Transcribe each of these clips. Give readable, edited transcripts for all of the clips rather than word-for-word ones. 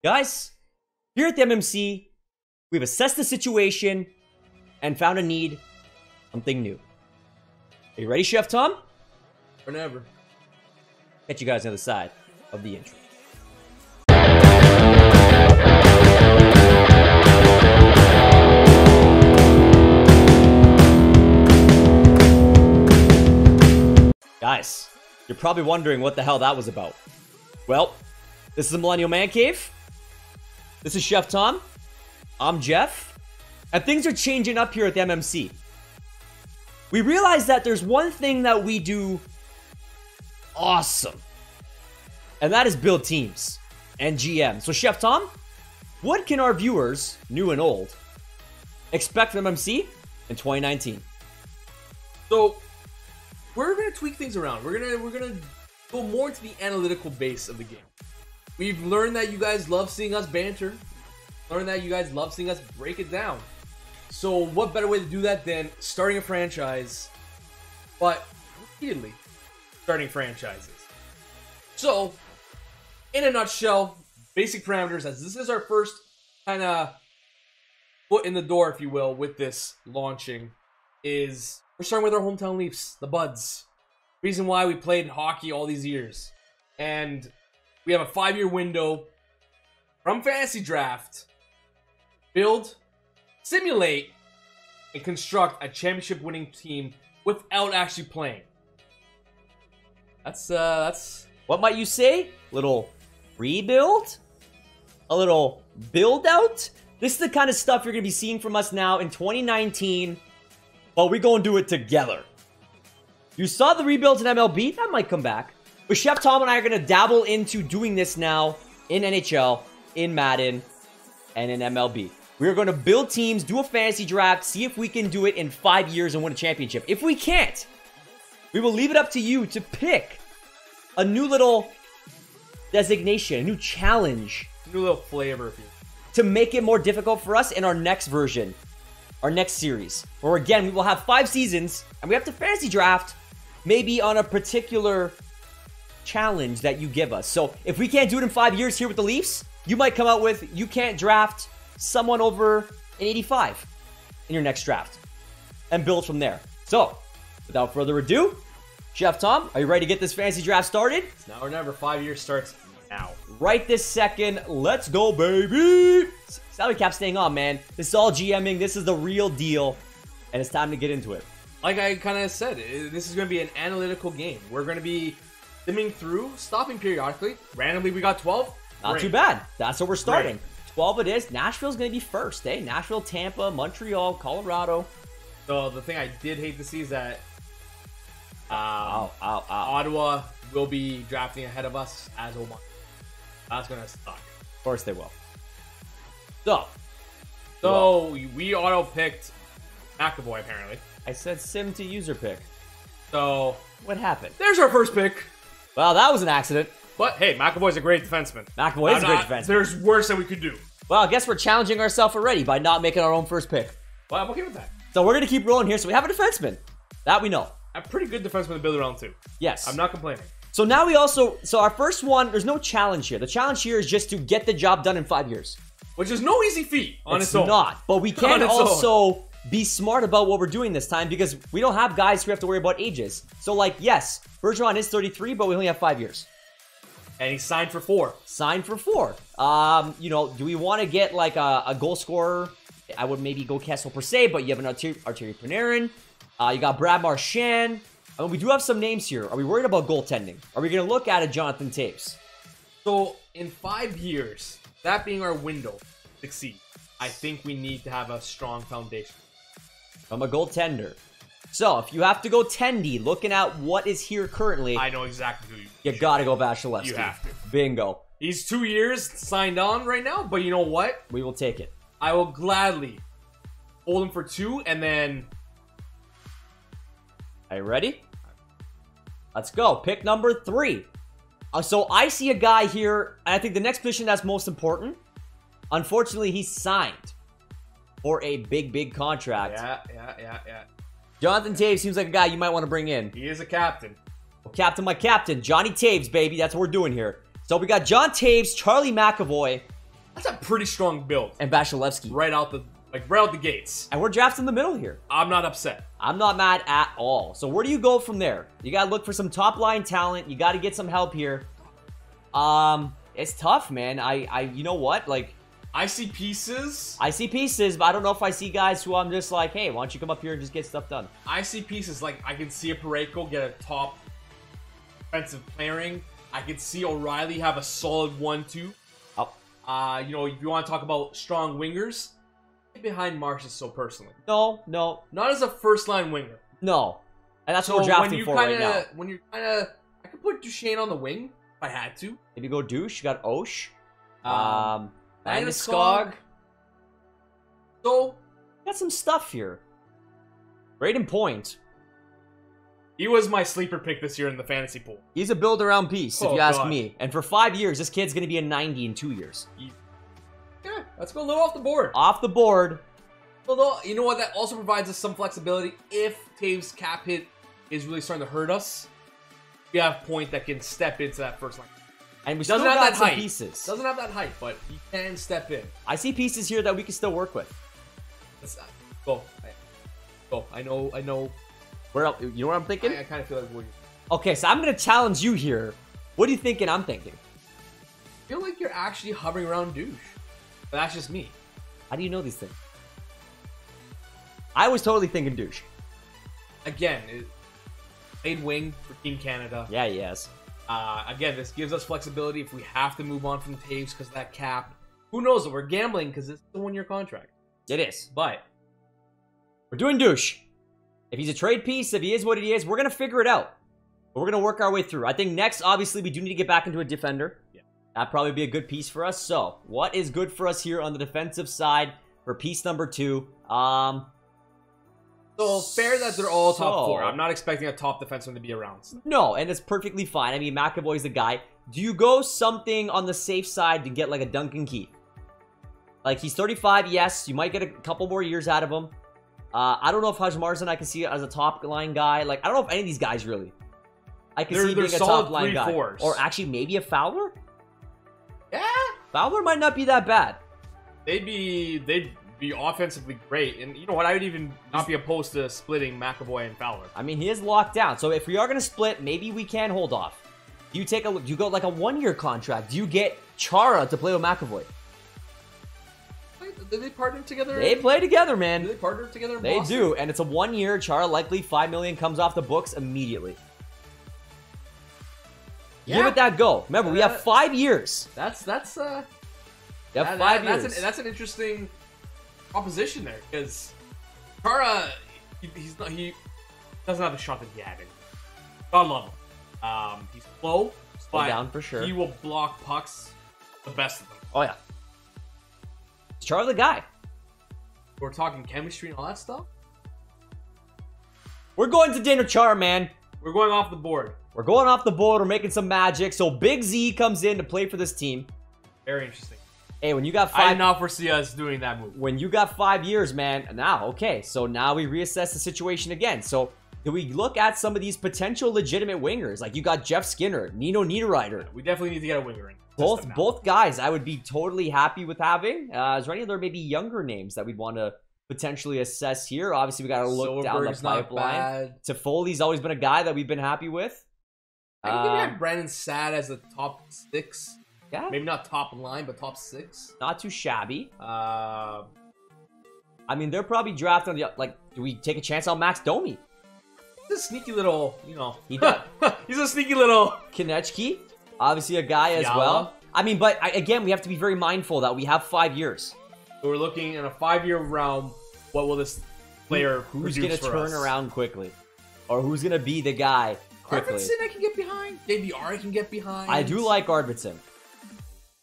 Guys, here at the MMC, we've assessed the situation and found a need, something new. Are you ready, Chef Tom? Whenever. Catch you guys on the other side of the intro. Guys, you're probably wondering what the hell that was about. Well, this is the Millennial ManCave. This is Chef Tom. I'm Jeff. And things are changing up here at the MMC. We realize that there's one thing that we do awesome. And that is build teams and GM. So Chef Tom, what can our viewers, new and old, expect from MMC in 2019? So we're gonna tweak things around. We're gonna go more into the analytical base of the game. We've learned that you guys love seeing us banter. Learned that you guys love seeing us break it down. So what better way to do that than starting a franchise, but repeatedly starting franchises. So, in a nutshell, basic parameters, as this is our first kind of foot in the door, if you will, with this launching, is we're starting with our hometown Leafs, the Buds. Reason why we played hockey all these years. And we have a 5-year window from Fantasy Draft, build, simulate, and construct a championship winning team without actually playing. That's What might you say? Little rebuild? A little build out? This is the kind of stuff you're going to be seeing from us now in 2019, but we're going to do it together. You saw the rebuilds in MLB? That might come back. But Chef Tom and I are going to dabble into doing this now in NHL, in Madden, and in MLB. We're going to build teams, do a fantasy draft, see if we can do it in 5 years and win a championship. If we can't, we will leave it up to you to pick a new little designation, a new challenge. new little flavor for you. To make it more difficult for us in our next version, our next series. Where again, we will have 5 seasons, and we have to fantasy draft maybe on a particular challenge that you give us. So if we can't do it in 5 years here with the Leafs, you might come out with, you can't draft someone over an 85 in your next draft. And build from there. So, without further ado, Chef Tom, are you ready to get this fantasy draft started? It's now or never. 5 years starts now. Right this second. Let's go, baby. Salary cap staying on, man. This is all GMing. This is the real deal. And it's time to get into it. Like I kind of said, this is going to be an analytical game. We're going to be simming through, stopping periodically. Randomly, we got 12. Not too bad. That's what we're starting. 12 it is. Nashville's going to be first, eh? Nashville, Tampa, Montreal, Colorado. So the thing I did hate to see is that Ow. Ottawa will be drafting ahead of us, as will Montreal. That's going to suck. Of course they will. So we auto-picked McAvoy, apparently. I said sim to user pick. So What happened? there's our first pick. Well, that was an accident. But hey, McAvoy's a great defenseman. McAvoy is a great defenseman. There's worse that we could do. Well, I guess we're challenging ourselves already by not making our own first pick. Well, I'm okay with that. So we're going to keep rolling here. So we have a defenseman. That we know. I'm a pretty good defenseman to build around too. Yes. I'm not complaining. So now we also... So our first one, there's no challenge here. The challenge here is just to get the job done in 5 years. Which is no easy feat on its own. It's not. But we can also be smart about what we're doing this time because we don't have guys who have to worry about ages. So like, yes, Bergeron is 33, but we only have 5 years. And he's signed for 4. Signed for 4. You know, do we want to get like a goal scorer? I would maybe go Kessel per se, but you have an Arturi Panarin. You got Brad Marchand. I mean, we do have some names here. Are we worried about goaltending? Are we going to look at a Jonathan Toews? So, in 5 years, that being our window to succeed, I think we need to have a strong foundation. From a goaltender. So, if you have to go Tendy, looking at what is here currently, I know exactly who you got to go Vasilevsky. You have to. Bingo. He's 2 years signed on right now, but you know what? We will take it. I will gladly hold him for 2 and then... Are you ready? Let's go. Pick number 3. So I see a guy here, and I think the next position that's most important. Unfortunately, he's signed for a big contract. Yeah. Jonathan Toews seems like a guy you might want to bring in. He is a captain. Well, captain, my captain. Johnny Toews, baby. That's what we're doing here. So we got John Toews, Charlie McAvoy, That's a pretty strong build. And Vasilevsky. Right out the gates. And we're drafting in the middle here. I'm not upset. I'm not mad at all. So where do you go from there? You got to look for some top line talent. You got to get some help here. It's tough, man. You know what? Like, I see pieces. I see pieces, but I don't know if I see guys who I'm just like, hey, why don't you come up here and just get stuff done? I see pieces. Like, I can see a Parayko get a top defensive pairing. I can see O'Reilly have a solid 1-2. Oh. You know, if you want to talk about strong wingers, get behind Marsh is so personally. No. Not as a first-line winger. No. And that's what we're drafting for right now. When you're kind of... I could put Duchesne on the wing if I had to. Maybe go douche. You got Osh. Landeskog. So, got some stuff here. Braden Point. He was my sleeper pick this year in the fantasy pool. He's a build-around piece, if you ask me. And for 5 years, this kid's going to be a 90 in 2 years. Yeah, let's go a little off the board. Off the board. Although, you know what? That also provides us some flexibility. If Taves' cap hit is really starting to hurt us, we have Point that can step into that first line. And we still got some pieces. Doesn't have that height, but he can step in. I see pieces here that we can still work with. Go. I know. Where else, you know what I'm thinking? I kind of feel like we're... Okay, so I'm going to challenge you here. What are you thinking I'm thinking? I feel like you're actually hovering around douche. But that's just me. How do you know these things? I was totally thinking douche. Again, played wing for Team Canada. Yeah, yes. Again, this gives us flexibility if we have to move on from Taves because of that cap. Who knows? We're gambling because it's a 1-year contract. It is, but we're doing douche. If he's a trade piece, if he is what he is, we're going to figure it out. But we're going to work our way through. I think next, obviously, we do need to get back into a defender. Yeah. That'd probably be a good piece for us. So, what is good for us here on the defensive side for piece number 2? So, fair that they're all top 4. I'm not expecting a top defenseman to be around. No, and it's perfectly fine. I mean, McAvoy's the guy. Do you go something on the safe side to get like a Duncan Keith? Like, he's 35, yes. You might get a couple more years out of him. I don't know if Hajmarson I can see as a top line guy. Like, I don't know if any of these guys really. I can see being a top line guy. Or actually, maybe a Fowler? Yeah. Fowler might not be that bad. They'd be offensively great. And you know what? I would even not be opposed to splitting McAvoy and Fowler. I mean, he is locked down. So if we are going to split, maybe we can hold off. Do you go like a 1-year contract? Do you get Chara to play with McAvoy? Did they partner together? They play together, man. Do they partner together in They Boston? do, and it's a 1-year. Chara likely $5 million comes off the books immediately. Yeah. Give it that go. Remember, we have 5 years. That's 5 years. That's an interesting proposition there because Chara he doesn't have the shot that he had. God love him. He's slow, but down for sure. He will block pucks the best of them. Oh yeah. Chara the guy. We're talking chemistry and all that stuff. We're going to dinner, Chara, man. We're going off the board. We're going off the board. We're making some magic. So Big Z comes in to play for this team. Very interesting. Hey, when you got 5... I did not foresee us doing that move. When you got 5 years, man. Now, okay. So now we reassess the situation again. So do we look at some of these potential legitimate wingers? Like you got Jeff Skinner, Nino Niederreiter. We definitely need to get a winger in. Both guys I would be totally happy with having. Is there any other maybe younger names that we'd want to potentially assess here? Obviously, we got to look down the pipeline. Toffoli's always been a guy that we've been happy with. I think we had Brandon Saad as a top 6. Yeah. Maybe not top line, but top 6. Not too shabby. I mean, they're probably drafting on the... Like, do we take a chance on Max Domi? He's a sneaky little, you know... He does. He's a sneaky little... Konechny, obviously a guy as well. I mean, but again, we have to be very mindful that we have 5 years. So we're looking in a 5-year realm. What will this player who's going to turn around quickly? Or who's going to be the guy quickly? Arvidsson I can get behind. JVR I can get behind. I do like Arvidsson.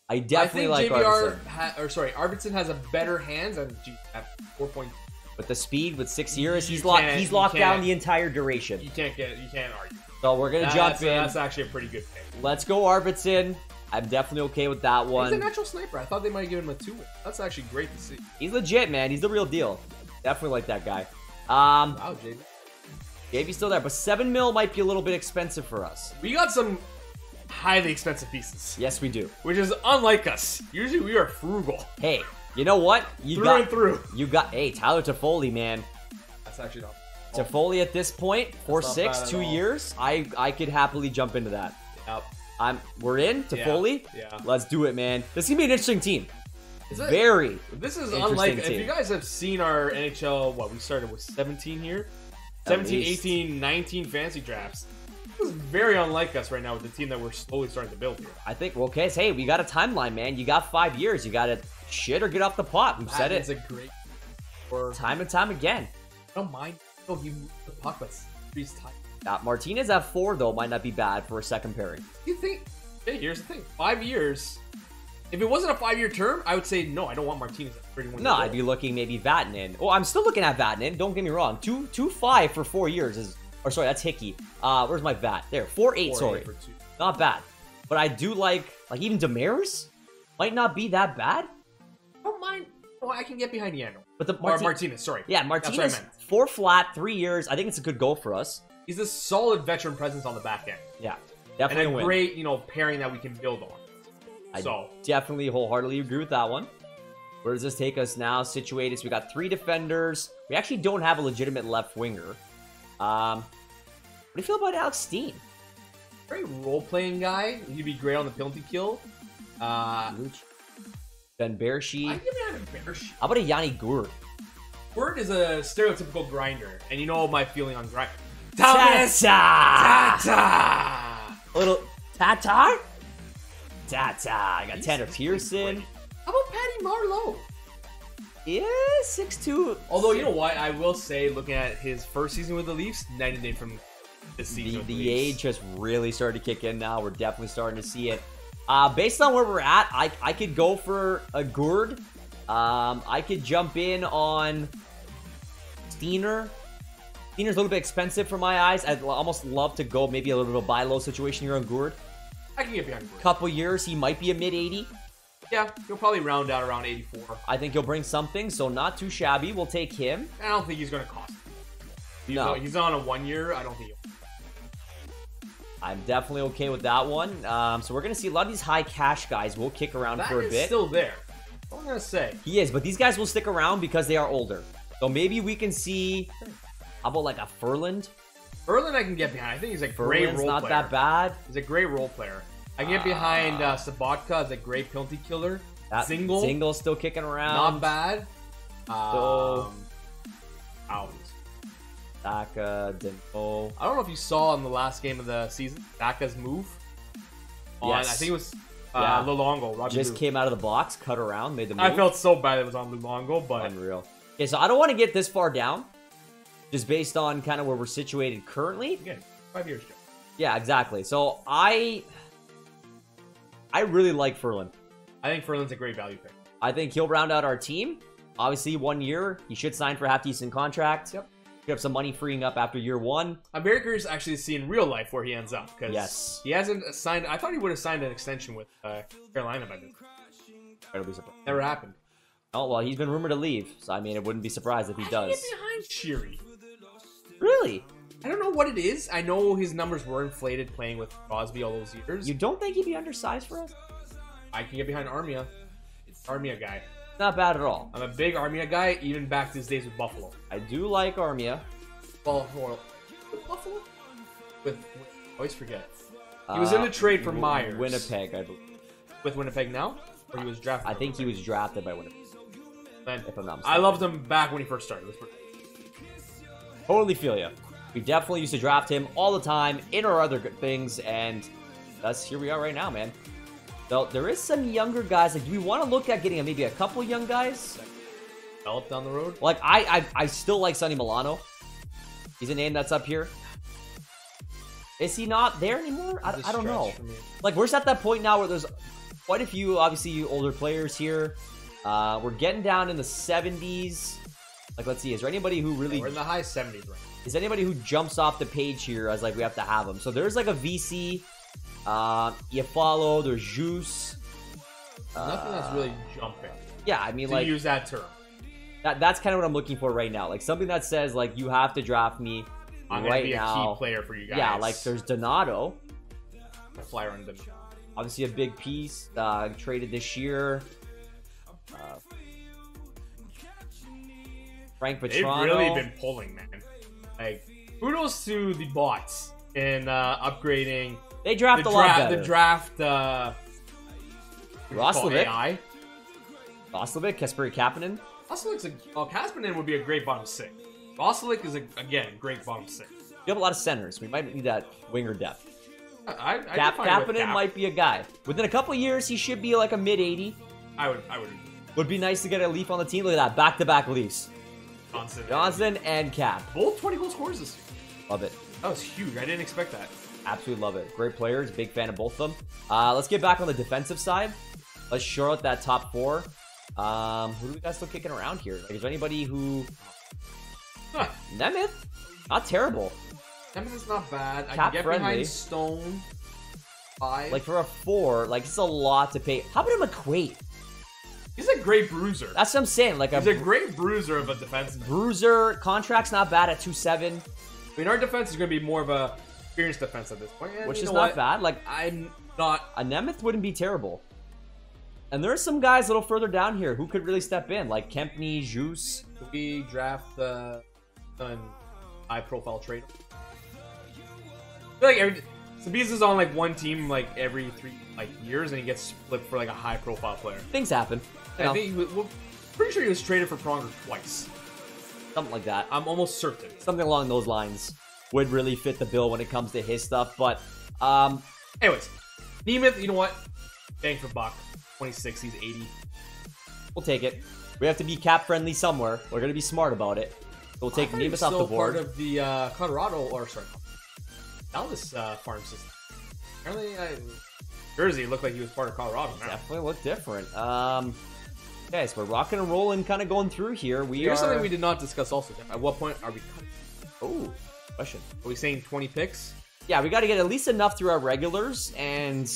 I definitely like Arvidsson. Arvidsson has a better hands and at 4 points. With the speed, with 6 years, he's locked down the entire duration. You can't argue. So we're gonna jump in. That's actually a pretty good pick. Let's go Arvidsson. I'm definitely okay with that one. He's a natural sniper. I thought they might give him a 2. That's actually great to see. He's legit, man. He's the real deal. Definitely like that guy. Wow, JV. JV's still there, but 7 mil might be a little bit expensive for us. We got some highly expensive pieces. Yes, we do. Which is unlike us. Usually we are frugal. Hey, you know what? Through and through. You got, hey, Tyler Toffoli, man. That's actually not. Toffoli at this point, 4.6, 2 all. years. I could happily jump into that. Yep. We're in Toffoli. Yeah. Let's do it, man. This is gonna be an interesting team. Is it? Very. This is interesting unlike. team. If you guys have seen our NHL, what we started with 17 here, 17, 18, 19 fantasy drafts. This is very unlike us right now with the team that we're slowly starting to build here. I think. Well, okay, hey, we got a timeline, man. You got 5 years. You got to shit or get off the pot. We've said it. It's a great. Or Time and time again. I don't mind. No, he moved the puck, but he's tight. Martinez at 4 though might not be bad for a second pairing. You think? Hey, here's the thing. 5 years. If it wasn't a 5-year term, I would say no. I don't want Martinez at 31. No, I'd be looking maybe Vatanen. Oh, I'm still looking at Vatanen. Don't get me wrong. 2.5 for 4 years is. Or sorry, that's Hickey. Where's my Vat? There, 4.8. Sorry, for 2. not bad. But I do like even Demers might not be that bad. I don't mind. Oh, I can get behind Yano. But the Martinez, sorry. Yeah, Martinez. That's what I meant. 4 flat, 3 years. I think it's a good goal for us. He's a solid veteran presence on the back end. Yeah, definitely and a win. great, pairing that we can build on. I definitely wholeheartedly agree with that one. Where does this take us now? Situated, so we got 3 defenders. We actually don't have a legitimate left winger. What do you feel about Alex Steen? Great role-playing guy. He'd be great on the penalty kill. Ben Bershi. I give him a Bershi. How about a Yanni Gourde? Gourde is a stereotypical grinder, and you know my feeling on grind. Tata! A little Tatar? Tata. I got Tanner Pearson. How about Patty Marleau? Yeah, 6'2". Although, you know what? I will say, looking at his first season with the Leafs, night and day from this season with the Leafs. age has really started to kick in now. We're definitely starting to see it. Based on where we're at, I could go for a Gourde. I could jump in on Steiner. Steiner's a little bit expensive for my eyes. I'd almost love to go maybe a little bit of a buy low situation here on Gourde. I can get behind Gourde. Couple years, he might be a mid-80. Yeah, he'll probably round out around 84. I think he'll bring something, so not too shabby. We'll take him. I don't think he's going to cost. He's on a 1 year. I don't think he'll. I'm definitely okay with that one. So we're going to see a lot of these high cash guys will kick around for a bit. Still there. That's what I'm going to say. He is, but these guys will stick around because they are older. So maybe we can see, how about like a Furland? Furland I can get behind. I think he's a great role player. Not that bad. He's a great role player. I can get behind Sabatka as a great penalty killer. Zingle's still kicking around. Not bad. So, out. Daka, Demo. I don't know if you saw in the last game of the season Daka's move. Yes. I think it was Luongo. Robbie Just Lou. came out of the box, cut around, made the move. I felt so bad it was on Luongo, but unreal. Okay, so I don't want to get this far down, just based on kind of where we're situated currently. Again, 5 years ago. Yeah, exactly. So I really like Furland. I think Furland's a great value pick. I think he'll round out our team. Obviously, 1 year. He should sign for a half-decent contract. Yep. Could have some money freeing up after year 1. I'm very curious to actually see in real life where he ends up. Yes. He hasn't signed. I thought he would have signed an extension with Carolina by then. Incredibly surprised. Never happened. Oh, well, he's been rumored to leave. So, I mean, it wouldn't be surprised if he does. Get behind Cheery. Really? I don't know what it is. I know his numbers were inflated playing with Crosby all those years. You don't think he'd be undersized for us? I can get behind Armia. Armia guy. Not bad at all. I'm a big Armia guy, even back to his days with Buffalo. I do like Armia. Buffalo? With I always forget. He was in the trade for Myers. Winnipeg, I believe. With Winnipeg now? Or he was drafted? I think he was drafted by Winnipeg. Man, if I'm not mistaken. I loved him back when he first started. Totally feel ya. We definitely used to draft him all the time in our other good things, and thus here we are right now, man. So there is some younger guys. Like, do we want to look at getting maybe a couple young guys? Develop down the road? Like, I still like Sonny Milano. He's a name that's up here. Is he not there anymore? I don't know. Like, we're just at that point now where there's quite a few, obviously, older players here. We're getting down in the 70s. Like, let's see. Is there anybody who really... We're in the high 70s right now. Is anybody who jumps off the page here as, like, we have to have them? So there's, like, a VC. You follow. There's Juice. Nothing that's really jumping. Yeah, I mean, to like... use that term. That's kind of what I'm looking for right now. Like, something that says, like, you have to draft me I'm right gonna be now. a key player for you guys. Yeah, like, there's Donato. flyer on them. Obviously, a big piece traded this year. Frank Petrano. They've really been pulling, man. Like, kudos to the bots in upgrading. They draft a lot better. The draft. Roslovic. AI. Roslovic, Kasperi Kapanen. Roslovic's Kapanen would be a great bottom 6. Roslovic is again great bottom 6. We have a lot of centers. We might need that winger depth. Kapanen might be a guy. Within a couple years, he should be like a mid 80. I would. Would be nice to get a Leaf on the team. Look at that, back-to-back Leafs. Johnson and Cap. Both 20-goal scorers this year. Love it. That was huge. I didn't expect that. Absolutely love it. Great players. Big fan of both of them. Let's get back on the defensive side. Let's shore out that top 4. Who do we got still kicking around here? Like, is there anybody who... Nemeth? Not terrible. Nemeth is not bad. I Cap can get friendly. behind Stone. 5. Like, for a 4, like, it's a lot to pay. How about a McQuaid? He's a great bruiser. That's what I'm saying. Like, he's a great bruiser of a defenseman. Bruiser. Contract's not bad at 2.7. I mean, our defense is going to be more of a experienced defense at this point. And which is not bad. Like, I'm not... A Nemeth wouldn't be terrible. And there are some guys a little further down here who could really step in, like Kempney, Juice. Could we draft the high-profile trade? I feel like Sabiz is on like one team like every 3 years, and he gets flipped for like a high-profile player. Things happen. I think we're pretty sure he was traded for Pronger twice. Something like that. I'm almost certain. Something along those lines would really fit the bill when it comes to his stuff. But, anyways, Nemeth, you know what? Bang for buck. 26, he's 80. We'll take it. We have to be cap friendly somewhere. We're gonna be smart about it. We'll take Nemeth off the board. Part of the Dallas farm system. Apparently, Jersey looked like he was part of Colorado. Now. Definitely looked different. Okay, so we're rocking and rolling, kind of going through here. Here's something we did not discuss also. At what point are we cutting? Oh, question. Are we saying 20 picks? Yeah, we got to get at least enough through our regulars and,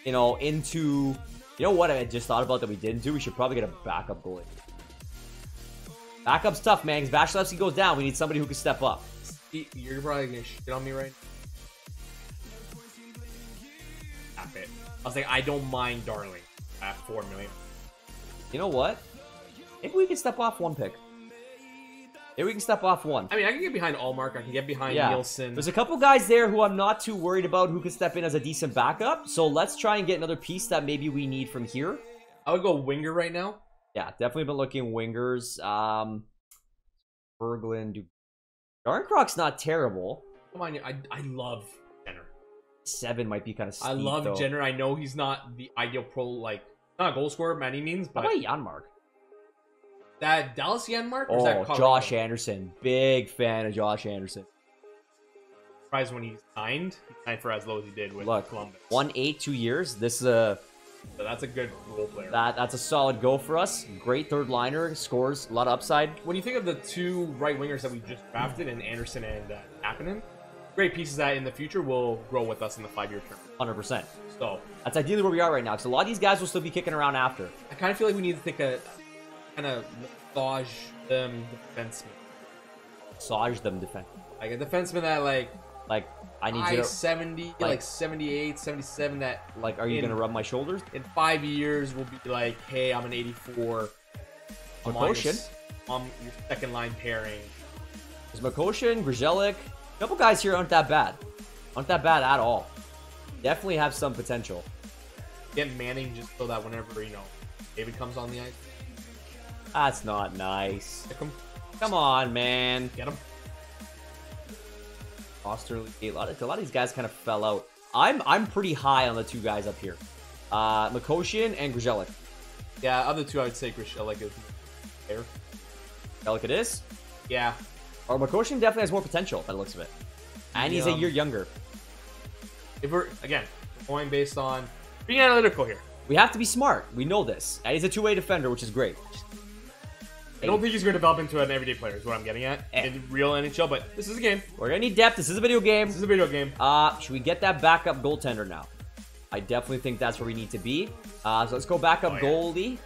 you know, into... You know what I just thought about that we didn't do? We should probably get a backup goalie. Backup's tough, man, because Vasilevsky goes down. We need somebody who can step up. You're probably going to shit on me right now. Stop it. I was like, I don't mind Darling at $4 million. You know what? Maybe we can step off 1 pick. Maybe we can step off 1. I mean, I can get behind Allmark. I can get behind Nielsen. There's a couple guys there who I'm not too worried about who can step in as a decent backup. So let's try and get another piece that maybe we need from here. I would go winger right now. Yeah, definitely been looking wingers. Berglund. Darncrock's not terrible. Come on, I love Jenner. 7 might be kind of steep, I love Jenner. I know he's not the ideal not a goal scorer by any means, but... How about Janmark? That Dallas Janmark? Or is that Colorado? Josh Anderson. Big fan of Josh Anderson. Surprised when he signed for as low as he did with Columbus. 1.8, 2 years. This is a... So that's a good role player. That's a solid go for us. Great third liner. Scores a lot of upside. When you think of the 2 right wingers that we just drafted in Anderson and Kapanen, great pieces that in the future will grow with us in the 5-year term. 100%. So that's ideally where we are right now. So a lot of these guys will still be kicking around after. I kind of feel like we need to think of kind of massage them defensemen. Massage them defensemen. Like a defenseman that like I need you to 70, like 78, 77. That like, are you gonna rub my shoulders? In 5 years, we'll be like, hey, I'm an 84. Makoshin. I'm your second line pairing. There's Makoshin, Grzelcyk. A couple guys here aren't that bad. Aren't that bad at all. Definitely have some potential. Get Manning just so that whenever, David comes on the ice. That's not nice. Pick him. Come on, man. Get him. Osterley. A lot of these guys kind of fell out. I'm pretty high on the 2 guys up here. Makoshin and Grzelcyk. Yeah, other 2 I would say Grzelcyk is there. Grzelcyk it is? Yeah. Or Makoshin definitely has more potential by the looks of it. And he's a year younger. If we're, again, going based on being analytical here. We have to be smart. We know this. And he's a 2-way defender, which is great. I don't think he's going to develop into an everyday player is what I'm getting at in real NHL, but this is a game. We're going to need depth. This is a video game. This is a video game. Should we get that backup goaltender now? I definitely think that's where we need to be. So let's go backup goalie.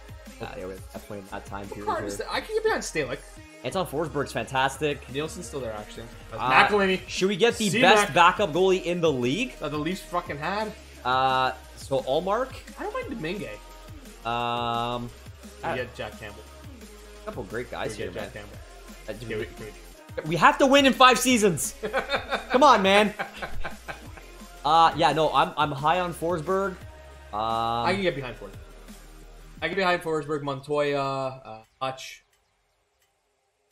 Okay, we're definitely in that time period Hard to here. say. I can get behind Stalick. Anton Forsberg's fantastic. Nielsen's still there, actually. McElhinney. Should we get the C-Mac. best backup goalie in the league? That the Leafs fucking had. So Allmark. I don't mind Domingue. A We get Jack Campbell. couple great guys We here, get man. Jack Campbell. We have to win in 5 seasons. Come on, man. Yeah, no, I'm high on Forsberg. I can get behind Forsberg. I can get behind Forsberg, Montoya, Clutch.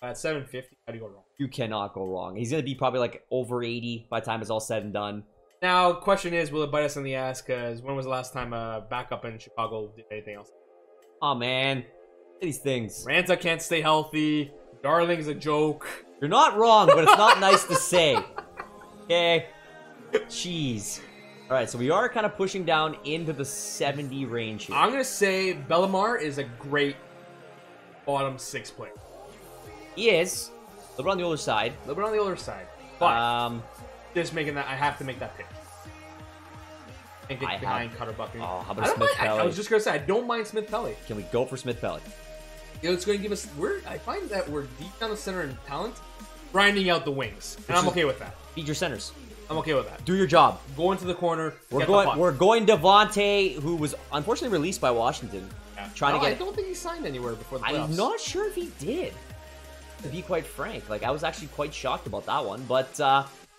At 750, how do you go wrong? You cannot go wrong. He's gonna be probably like over 80 by the time it's all said and done. Now, question is, will it bite us in the ass? Because when was the last time a backup in Chicago did anything else? Oh man, these things. Ranta can't stay healthy. Darling's a joke. You're not wrong, but it's not nice to say. Okay. Jeez. All right, so we are kind of pushing down into the 70 range here. I'm gonna say Bellemare is a great bottom 6 player. He is. A little bit on the older side. A little bit on the other side, but just making that, I have to make that pick. And get behind Cutter Buckley. Oh, how about Smith Pelly? I was just gonna say I don't mind Smith Pelly. Can we go for Smith Pelly? You know, it's going to give us. I find that we're deep down the center in talent, grinding out the wings, and I'm okay with that. Feed your centers. I'm okay with that. Do your job. Go into the corner. We're going Devontae, who was unfortunately released by Washington. Yeah. Trying to get. I don't think he signed anywhere before the playoffs. I'm not sure if he did. To be quite frank, like I was actually quite shocked about that one. But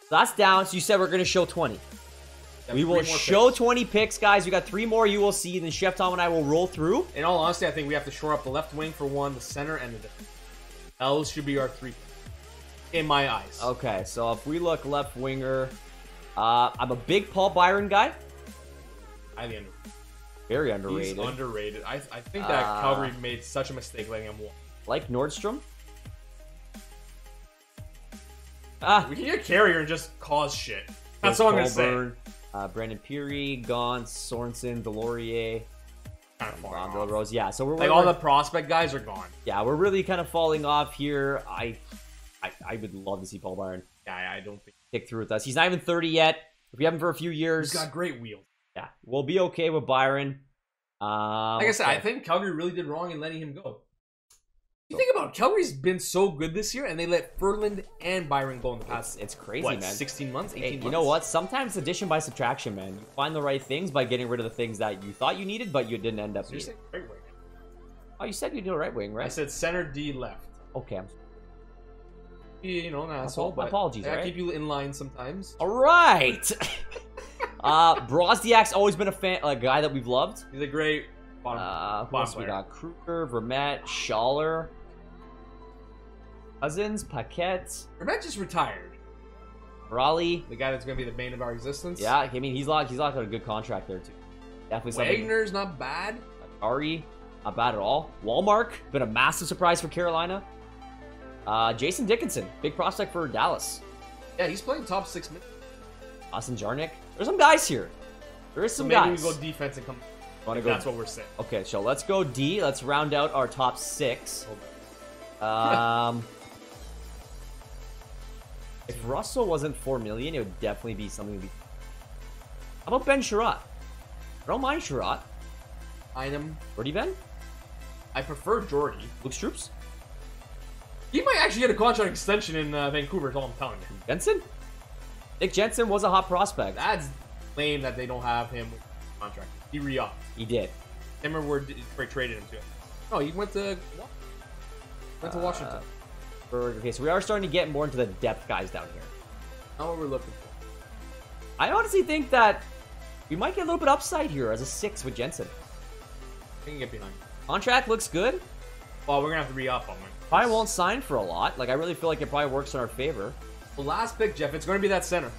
that's down. So you said we're going to show 20. We will show picks. 20 picks, guys. We got 3 more you will see. Then Chef Tom and I will roll through. In all honesty, I think we have to shore up the left wing for 1, the center, and the defense. Those should be our 3 picks, in my eyes. Okay, so if we look left winger, I'm a big Paul Byron guy. Highly underrated. Very underrated. He's underrated. I think that Calgary made such a mistake letting him walk. Like Nordstrom. We can get Carrier and just cause shit. That's all I'm going to say. Brandon Peary, Gaunt, Sorensen, Delorier, Rondo Rose. Yeah, so we're like all the prospect guys are gone. Yeah, we're really kind of falling off here. I would love to see Paul Byron. Yeah, I don't think stick through with us. He's not even 30 yet. If we have him for a few years, he's got great wheels. Yeah, we'll be okay with Byron. Like I said, I think Calgary really did wrong in letting him go. You think about it, Calgary's been so good this year, and they let Ferland and Byron go in the past. It's crazy, what, man. 16 months, 18 months? You know what? Sometimes addition by subtraction, man. You find the right things by getting rid of the things that you thought you needed, but you didn't end up needing. Right wing. Oh, you said you do a right wing, right? I said center D left. Okay, I'm you know, an asshole, but apologies, I right? keep you in line sometimes. All right. Brosdiak's always been a guy that we've loved. He's a great bottom player. We got Kruger, Vermette, Schaller, Cousins, Paquette. Vermette just retired. Raleigh, the guy that's going to be the bane of our existence. Yeah, I mean he's locked on a good contract there too. Definitely. Wagner's not bad. Ari, not bad at all. Walmark, been a massive surprise for Carolina. Jason Dickinson, big prospect for Dallas. Yeah, he's playing top 6 minutes. Austin Jarnick. There's some guys here. There is some maybe guys. Maybe we go defense and come. That's what we're saying. Okay, so let's go D. Let's round out our top 6. If Russell wasn't $4 million, it would definitely be something to be. How about Ben Sherratt? I don't mind Sherratt. Einem. Jordy Ben? I prefer Jordy. Luke Stroops? He might actually get a contract extension in Vancouver, is all I'm telling you. Jensen? Nick Jensen was a hot prospect. That's lame that they don't have him with a contract. He re-upped. He did. I remember where Detroit traded him to. No, he went to Washington. Okay, so we are starting to get more into the depth guys down here. Not what we're looking for. I honestly think that we might get a little bit upside here as a 6 with Jensen. I can get behind. Contract looks good. Well, we're going to have to re-up on him. Probably won't sign for a lot. Like, I really feel like it probably works in our favor. The last pick, Jeff, it's going to be that center.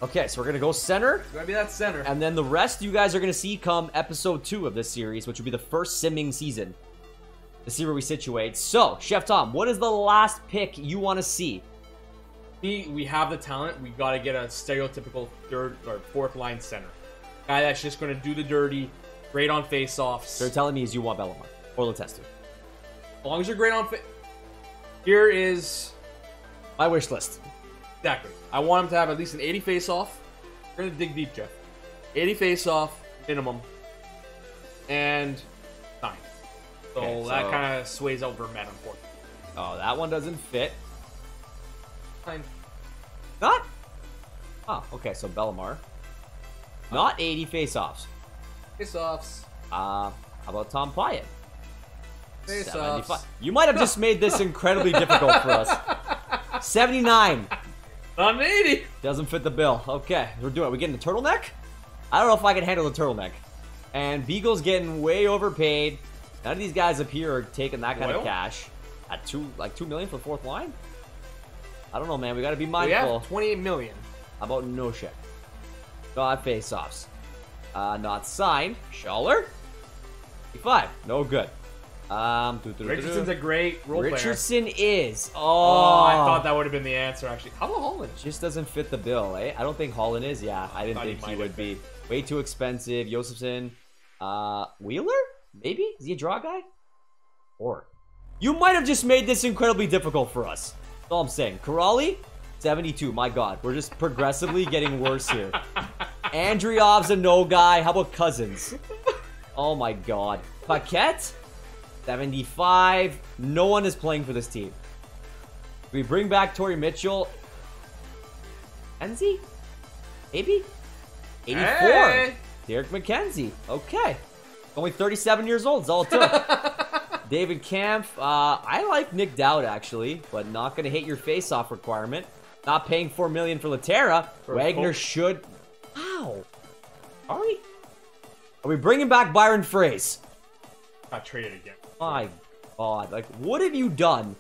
Okay, so we're going to go center. It's going to be that center. And then the rest you guys are going to see come episode 2 of this series, which will be the first simming season. To see where we situate. So, Chef Tom, what is the last pick you want to see? We have the talent. We got to get a stereotypical 3rd or 4th line center. Guy that's just going to do the dirty, great on face-offs. So you're telling me is you want Bellemare or Letestu? As long as you're great on Here is my wish list. Exactly. I want him to have at least an 80 face-off. We're going to dig deep, Jeff. 80 face-off minimum. And 9. So Okay, that kind of sways over Met, unfortunately. Oh, that one doesn't fit. Fine. Not? Oh, okay, so Bellamar. Not 80 face-offs. Face-offs. How about Tom Pyatt? Face-offs. You might have just made this incredibly difficult for us. 79. Not an 80. Doesn't fit the bill. Okay, we're doing it. We getting the turtleneck? I don't know if I can handle the turtleneck. And Beagle's getting way overpaid. None of these guys up here are taking that kind of cash. At $2 million for the fourth line? I don't know, man. We got to be mindful. We have 28 million. How about no shit? Not face-offs. Not signed. Schaller? 55. No good. Richardson's a great role player. Richardson is. Oh, I thought that would have been the answer, actually. How about Holland? Just doesn't fit the bill, eh? I don't think Holland is. Yeah, I didn't think he would be. Way too expensive. Josefson. Wheeler? Maybe? Is he a draw guy? Or you might have just made this incredibly difficult for us. That's all I'm saying. Karali? 72. My God. We're just progressively getting worse here. Andriov's a no guy. How about Cousins? Oh my God. Paquette? 75. No one is playing for this team. We bring back Torrey Mitchell. Enzi? Maybe? 84. Hey. Derek McKenzie. Okay. Only 37 years old. That's all it took. David Kampf. I like Nick Dowd, actually, but not going to hit your face-off requirement. Not paying $4 million for Laterra. Wagner should... Wow. Are we? Are we bringing back Byron Fraze? Got traded again. My God. Like, what have you done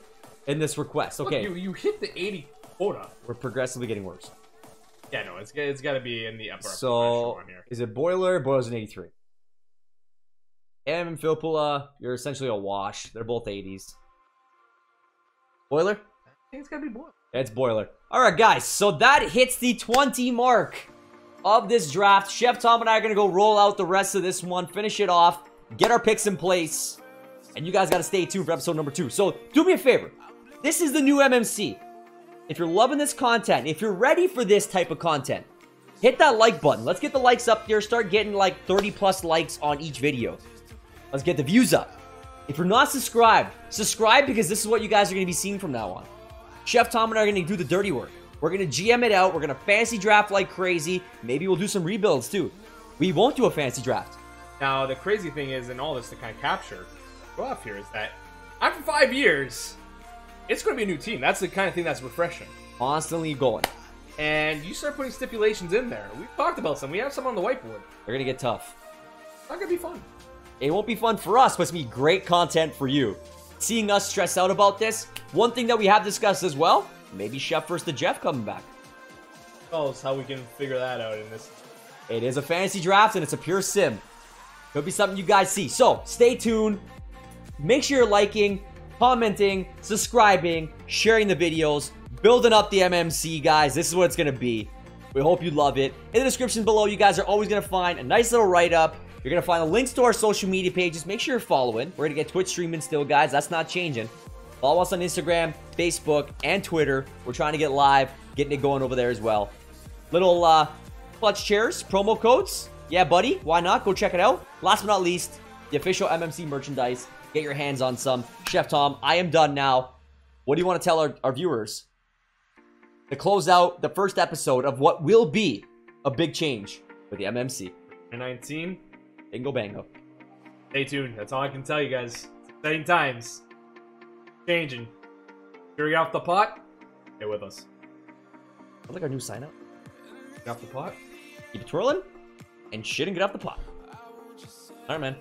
in this request? Okay. Look, you hit the 80 quota. We're progressively getting worse. Yeah, no, it's got to be in the upper So, echelon here. is it Boiler? Boiler's an 83. And Filppula, you're essentially a wash. They're both 80s. Boiler? I think it's got to be Boiler. It's Boiler. All right, guys. So that hits the 20 mark of this draft. Chef Tom and I are going to go roll out the rest of this one, finish it off, get our picks in place, and you guys got to stay tuned for episode number 2. So do me a favor. This is the new MMC. If you're loving this content, if you're ready for this type of content, hit that like button. Let's get the likes up there. Start getting like 30 plus likes on each video. Let's get the views up. If you're not subscribed, subscribe, because this is what you guys are going to be seeing from now on. Chef Tom and I are going to do the dirty work. We're going to GM it out. We're going to fantasy draft like crazy. Maybe we'll do some rebuilds too. We won't do a fantasy draft. Now, the crazy thing is, in all this to kind of capture, go off here, is that after 5 years, it's going to be a new team. That's the kind of thing that's refreshing. Constantly going. And you start putting stipulations in there. We've talked about some. We have some on the whiteboard. They're going to get tough. It's not going to be fun. It won't be fun for us, but it's going to be great content for you. Seeing us stress out about this, one thing that we have discussed as well, maybe Chef versus the Jeff coming back. Oh, it's how we can figure that out in this. It is a fantasy draft, and it's a pure sim. Could be something you guys see. So, stay tuned. Make sure you're liking, commenting, subscribing, sharing the videos, building up the MMC, guys. This is what it's going to be. We hope you love it. In the description below, you guys are always going to find a nice little write-up. You're going to find the links to our social media pages. Make sure you're following. We're going to get Twitch streaming still, guys. That's not changing. Follow us on Instagram, Facebook, and Twitter. We're trying to get live, getting it going over there as well. Little Clutch Chairz, promo codes. Yeah, buddy. Why not? Go check it out. Last but not least, the official MMC merchandise. Get your hands on some. Chef Tom, I am done now. What do you want to tell our viewers to close out the first episode of what will be a big change with the MMC? 19. Bingo bango. Stay tuned. That's all I can tell you guys. Exciting times. Changing. Figuring out the pot. Stay with us. Sounds like our new sign up. Get off the pot. Keep it twirling and shit and get off the pot. All right, man.